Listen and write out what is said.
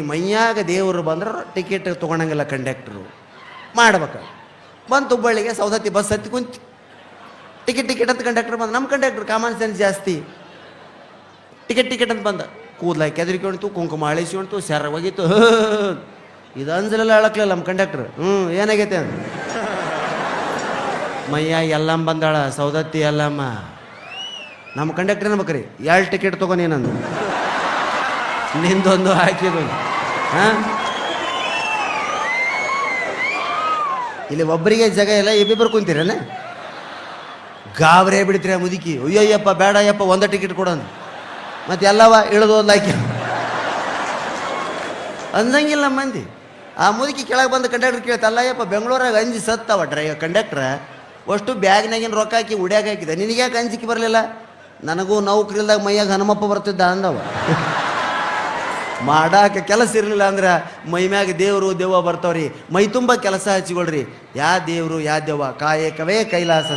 ಮೈಯಾಗ ದೇವರು ಬಂದ್ರೆ ticket ತೊಗೊಳಂಗಿಲ್ಲ conductor ಮಾಡ್ಬೇಕು. ಬಂತು ಹುಬ್ಬಳ್ಳಿಗೆ ಸೌದತ್ತಿ ಬಸ್ ಹತ್ತಿ ಕುಂತು ಟಿಕೆಟ್ ಅಂತ ಕಂಡಕ್ಟರ್ ಬಂದ. ನಮ್ಮ ಕಂಡಕ್ಟರ್ ಕಾಮನ್ ಸೆನ್ಸ್ ಜಾಸ್ತಿ. ಟಿಕೆಟ್ ಅಂತ ಬಂದ. ಕೂದಲ ಕೆದರಿಕೊಂಡ್ತು, ಕುಂಕುಮ ಅಳಿಸ್ಕೊಂಡ್ತು, ಸೆರ ಹೋಗಿತ್ತು. ಇದು ಅಂಜಲೆಲ್ಲ ಅಳಕ್ಲಿಲ್ಲ ನಮ್ಮ ಕಂಡಕ್ಟರ್. ಏನಾಗೈತೆ ಅಂತ ಮಯ್ಯ ಎಲ್ಲಮ್ಮ ಬಂದಾಳ, ಸೌದತ್ತಿ ಎಲ್ಲಮ್ಮ. ನಮ್ಮ ಕಂಡಕ್ಟರ್ ಏನ್ಬೇಕ್ರಿ, 2 ಟಿಕೆಟ್ ತೊಗೊಂಡು ಏನಂದು ನಿಂದೊಂದು ಹಾಕಿದ್ದು. ಹಾಂ, ಇಲ್ಲಿ ಒಬ್ಬರಿಗೆ ಜಾಗ ಇಲ್ಲ, ಇಬ್ಬಿಬ್ಬರು ಕುಂತೀರೇನೆ. ಗಾಬರೇ ಬಿಡ್ತೀರ ಮುದುಕಿ. ಅಯ್ಯಯ್ಯಪ್ಪ ಬೇಡ ಅಯ್ಯಪ್ಪ, 1 ಟಿಕೆಟ್ ಕೊಡೋದು. ಮತ್ತು ಎಲ್ಲವ ಇಳಿದು ಒಂದು ಹಾಕಿ ಅಂದಂಗಿಲ್ಲ ಮಂದಿ. ಆ ಮುದುಕಿ ಕೆಳಗೆ ಬಂದು ಕಂಡಕ್ಟರ್ ಕೇಳ್ತ, ಅಲ್ಲಯ್ಯಪ್ಪ ಬೆಂಗಳೂರಾಗ ಅಂಜಿ ಸತ್ತವ ಕಂಡಕ್ಟ್ರ, ಅಷ್ಟು ಬ್ಯಾಗ್ನಾಗಿನ ರೊಕ್ಕ ಹಾಕಿ ಉಡ್ಯಾಗ ಹಾಕಿದೆ, ನಿನಗ್ಯಾಕೆ ಅಂಜಿಕೆ ಬರಲಿಲ್ಲ? ನನಗೂ ನೌಕರಿಲ್ದಾಗ ಮೈಯಾಗ ಹನುಮಪ್ಪ ಬರ್ತಿದ್ದ ಅಂದವ. ಮಾಡಾಕ ಕೆಲಸ ಇರಲಿಲ್ಲ ಅಂದ್ರೆ ಮೈ ಮ್ಯಾಗ ದೇವರು ದೆವ್ವ ಬರ್ತಾವ್ರಿ. ಮೈ ತುಂಬ ಕೆಲಸ ಹಚ್ಕೊಳ್ರಿ. ಯಾ ದೇವರು ಯಾ ದೆವ್ವ, ಕಾಯಕವೇ ಕೈಲಾಸ.